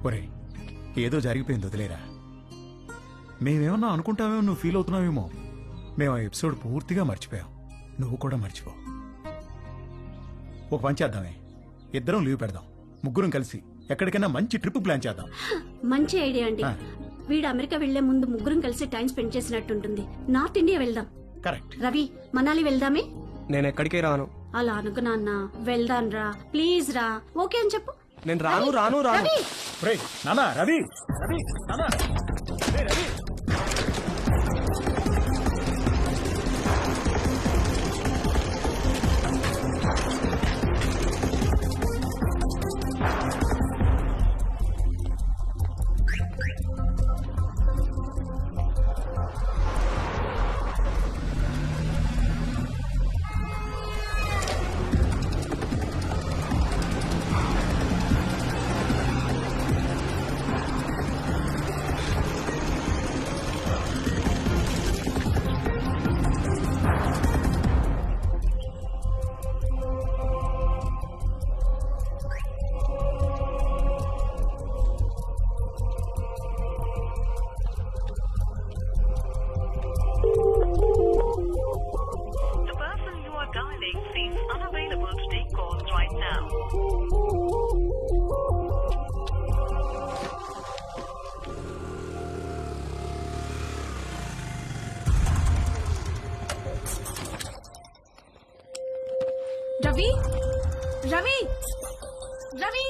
ఒరే ఏదో జరిగిపోయింది వదిలేరా. మేమేమన్నా అనుకుంటామేమో నువ్వు ఫీల్ అవుతున్నావేమో. మేము ఆ ఎపిసోడ్ పూర్తిగా మర్చిపోయాం. నువ్వు కూడా మర్చిపో. ఒక పని చేద్దామే, ఇద్దరం లీవ్ పెడదాం, ముగ్గురం కలిసి ఎక్కడికైనా మంచి ట్రిప్ ప్లాన్ చేద్దాం. మంచి ఐడియా అండి. వీడు అమెరికా వెళ్లే ముందు ముగ్గురం కలిసి టైం స్పెండ్ చేసినట్టుంటుంది. నార్త్ ఇండియా వెళ్దాం. కరెక్ట్. రవి, మనాలి వెళ్దామే. నేను ఎక్కడికి రాను. అలా అనుకు నాన్న. వెళ్దాం రా, ప్లీజ్ రా. ఓకే అని చెప్పు. నేను రాను రాను రాను. నానా రవి, రవి, నానా, రవి. రవి, రవి, రవి.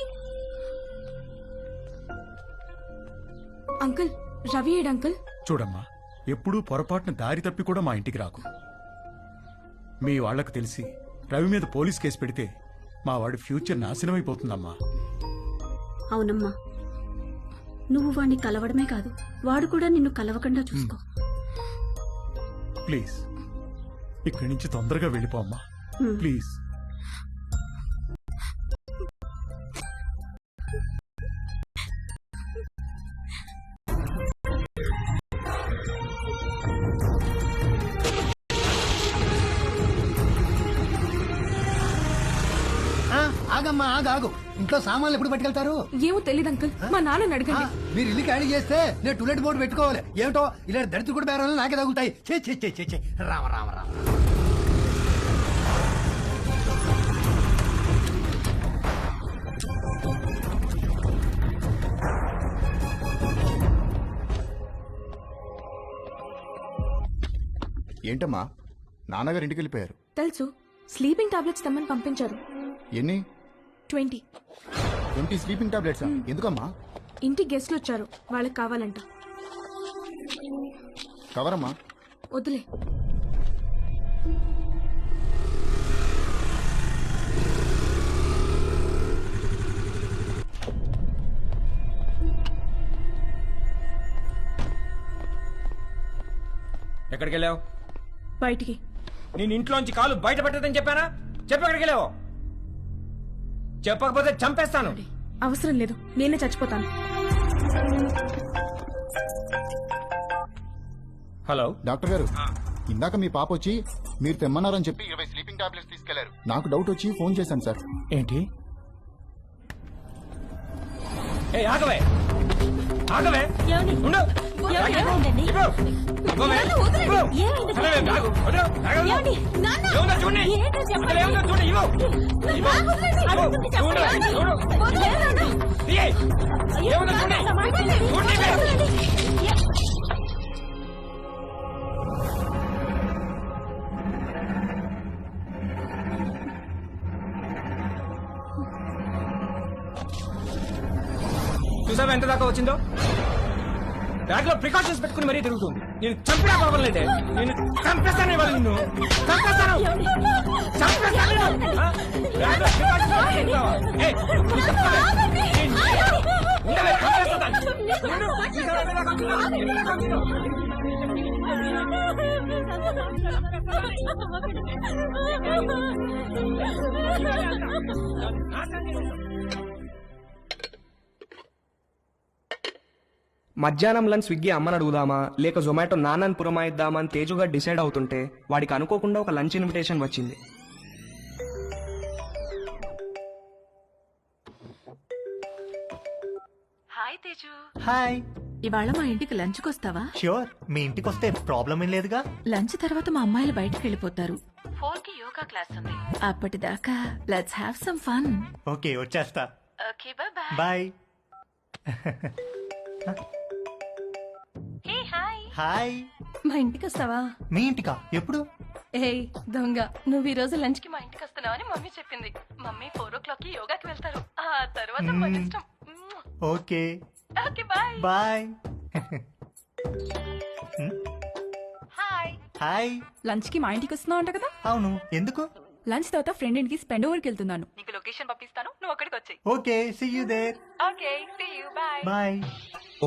అంకుల్, రవి ఏడు అంకుల్? చూడమ్మా, ఎప్పుడూ పొరపాటున దారి తప్పి కూడా మా ఇంటికి రాకు. మీ వాళ్లకు తెలిసి రవి మీద పోలీస్ కేసు పెడితే మా వాడి ఫ్యూచర్ నాశనమైపోతుందమ్మా. అవునమ్మా, నువ్వు వాడిని కలవడమే కాదు, వాడు కూడా నిన్ను కలవకుండా చూసుకో. ప్లీజ్ ఇక్కడి నుంచి తొందరగా వెళ్ళిపో అమ్మా, ప్లీజ్. ఆగమ్మా, ఆగు. ఇంట్లో సామాన్లు ఎప్పుడు పట్టుకెళ్తారు? ఏమో తెలియదు అంకుల్, మా నాన్నని అడగండి. మీరు ఇల్లు ఖాళీ చేస్తే నేను టూలెట్ బోర్డు పెట్టుకోవాలి. ఏమిటో ఇలా దరిద్ర కూడా బేరాలు నాకే తగులుతాయి. చే రామ రామ రామ. ఏంటమ్మా, నాన్నగారు ఇంటికి వెళ్ళిపోయారు? తెలుసు, స్లీపింగ్ టాబ్లెట్స్ తెమ్మని పంపించారు. ఎన్ని? 20. 20 స్లీపింగ్ టాబ్లెట్స్? ఎందుకమ్మా? ఇంటికి గెస్ట్లు వచ్చారు, వాళ్ళకి కావాలంట. కవరమ్మా. వద్దులే. ఎక్కడికి వెళ్ళావు? బయటికి. నేను ఇంట్లోంచి కాలు బయట పెట్టదని చెప్పానా? చెప్పు, ఎక్కడికి వెళ్ళావు? చెప్పకపోతే చంపేస్తాను. అవసరం లేదు, నేనే చచ్చిపోతాను. హలో డాక్టర్ గారు, ఇందాక మీ పాప వచ్చి మీరు తెమ్మన్నారని చెప్పి 20 స్లీపింగ్ టాబ్లెట్స్ తీసుకెళ్లారు. నాకు డౌట్ వచ్చి ఫోన్ చేశాను సార్. ఏంటి? ఆగవే, ఆగవే, ఉండు. చూసావా ఎంత దాకా వచ్చిందో? బ్యాగ్ లో ప్రికాషన్స్ పెట్టుకుని మరీ తిరుగుతుంది. నేను చంపినా బాగోలేదే, నేను చంపేస్తాను. ఇవాళ నిన్ను చంపేస్తాను. మధ్యాహ్నం లంచ్ స్విగ్గీ అమ్మని అడుగుదామా లేక జొమాటో నాన్నని పురమాయిద్దామా అని తేజుగా డిసైడ్ అవుతుంటే వాడికి అనుకోకుండా ఒక లంచ్ ఇన్విటేషన్ వచ్చింది. హాయ్ తేజు. హాయ్. ఇవాళ మా ఇంటికి లంచ్కి వస్తావా? ష్యూర్, మీ ఇంటికి వస్తే ప్రాబ్లం ఏం లేదుగా. లంచ్ తర్వాత మా అమ్మాయిలు బయటకు వెళ్ళిపోతారు. 4కి యోగా క్లాస్ ఉంది. అప్పటిదాకా let's have some fun. Okay, వచ్చేస్తా. Okay bye. Bye. Hey hi. Hi. మా ఇంటికి వస్తావా? మీ ఇంటికా? ఎప్పుడు? ఏయ్ దొంగ, నువ్వు ఈ రోజు లంచ్ కి మా ఇంటికి వస్తున్నావని మమ్మీ చెప్పింది. మమ్మీ 4 యోగాకి వెళ్తారు. ఆ తర్వాత మన ఇష్టం. Okay okay bye. Bye. Hi. Hi. Lunch కి మా ఇంటికి వస్తున్నావు అంట కదా? అవును, ఎందుకు? లంచ్ తర్వాత ఫ్రెండ్ ఇంటికి స్పెండ్ ఓవర్కి వెళ్తున్నాను. నీకు లొకేషన్ పంపిస్తాను, నువ్వు అక్కడికి వచ్చేయ్. Okay, see you there. Okay see you bye. Bye.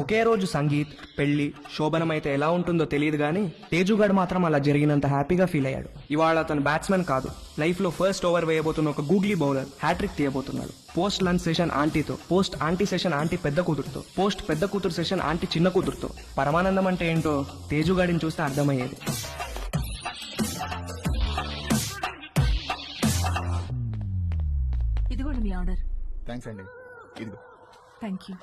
ఒకే రోజు సంగీత్, పెళ్లి, శోభనం అయితే ఎలా ఉంటుందో తెలియదు కానీ తేజుగాడు మాత్రం అలా జరిగినంత హ్యాపీగా ఫీల్ అయ్యాడు. ఇవాళ అతను బ్యాట్స్మెన్ కాదు, లైఫ్ లో ఫస్ట్ ఓవర్ వేయబోతున్న ఒక గూగ్లీ బౌలర్ హ్యాట్రిక్ తీయబోతున్నాడు. పోస్ట్ లంచ్ సెషన్ ఆంటీతో, పోస్ట్ ఆంటీ సెషన్ ఆంటీ పెద్ద కూతురుతో, పోస్ట్ పెద్ద కూతురు సెషన్ ఆంటీ చిన్న కూతురుతో. పరమానందం అంటే ఏంటో తేజుగాడిని చూస్తే అర్థమయ్యేది. ఇది కూడా మీ ఆర్డర్. థ్యాంక్స్ అండి. ఇదిగో. Thank you.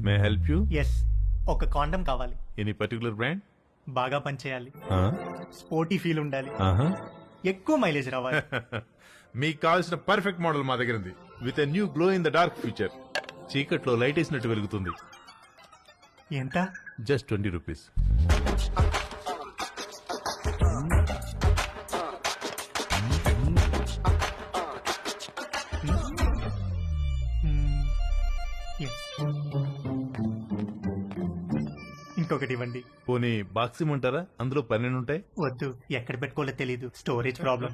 May help you? Yes, ఒక కాండం కావాలి. Any particular brand? బాగా పనిచేయాలి, స్పోర్టీ ఫీల్ ఉండాలి, ఎక్కువ మైలేజ్ రావాలి. మీకు కావాల్సిన పర్ఫెక్ట్ మోడల్ మా దగ్గర ఉంది. With a new glow in the dark future. చీకట్లో లైట్ వేసినట్టు వెలుగుతుంది. ఎంత? Just 20 rupees. ఇంకొకటి ఇవ్వండి. పోనీ బాక్స్ ఇమ్మంటారా? అందులో 12 ఉంటాయి. వద్దు, ఎక్కడ పెట్టుకోవాలో తెలీదు, స్టోరేజ్ ప్రాబ్లం.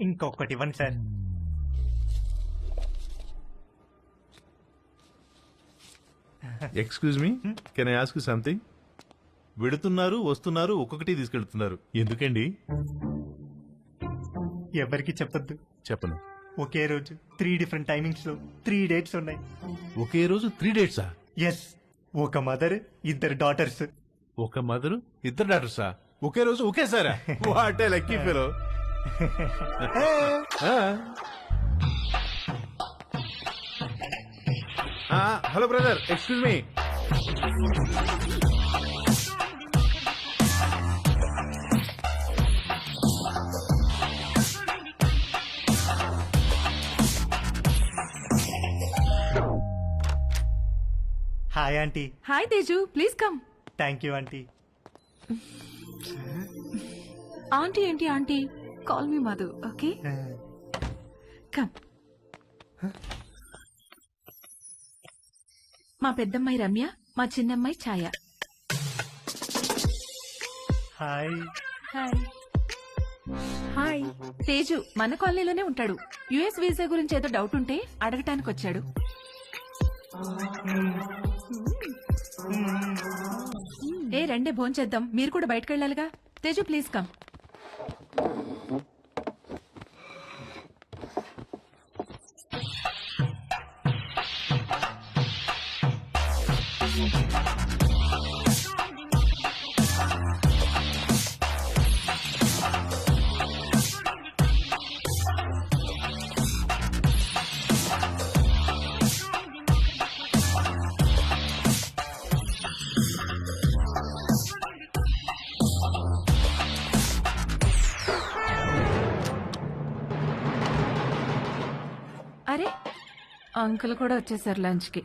ఇంకొకటి ఇవ్వండి sir. Excuse me, can I ask you something? వెడుతున్నారు, వస్తున్నారు, ఒక్కొక్కటి తీసుకెళ్తున్నారు, ఎందుకండి? ఎవరికి చెప్పొద్దు. చెప్పను. ఒకే రోజు 3 డిఫరెంట్ టైమింగ్స్ లో 3 డేట్స్ ఉన్నాయి. ఒకే రోజు 3 డేట్సా? ఎస్, ఒక మదర్, 2 డాటర్స్. ఒక మదరు, 2 డాటర్సా? ఒకే రోజు ఒకేసారా? What a lucky fellow. Hello brother, excuse me. Hi aunty. Hi Teju, please come. Thank you aunty. Aunty ఏంటి aunty? Call me Madhu, okay? Come. మా పెద్దమ్మాయి రమ్య, మా చిన్నమ్మాయి Chhaya. Hi. Hi. Hi. Teju మన కాలనీలోనే ఉంటాడు. యుఎస్ వీసా గురించి ఏదో డౌట్ ఉంటే అడగటానికి వచ్చాడు. ఏ రండే భోంచేద్దాం, మీరు కూడా బయటకు వెళ్ళాలిగా. Teju please come. అరే అంకుల్ కూడా వచ్చేసారు లంచ్కి.